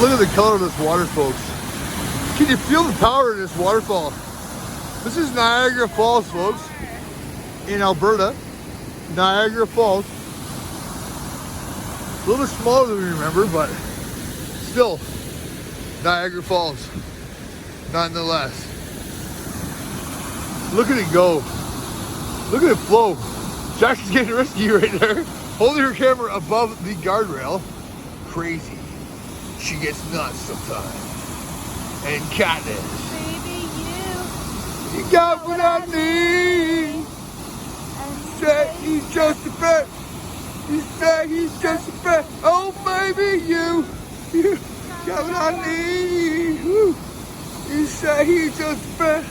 Look at the color of this water, folks. Can you feel the power in this waterfall? This is Niagara Falls, folks, in Alberta. Niagara Falls. A little bit smaller than we remember, but still Niagara Falls, nonetheless. Look at it go. Look at it flow. Jackson's getting risky right there. Holding her camera above the guardrail. Crazy. She gets nuts sometimes. And Katniss. Baby, You got what I need. Say he's just a friend. You say he's just a friend. Oh, baby, you got what I need. Woo. You say he's just a friend.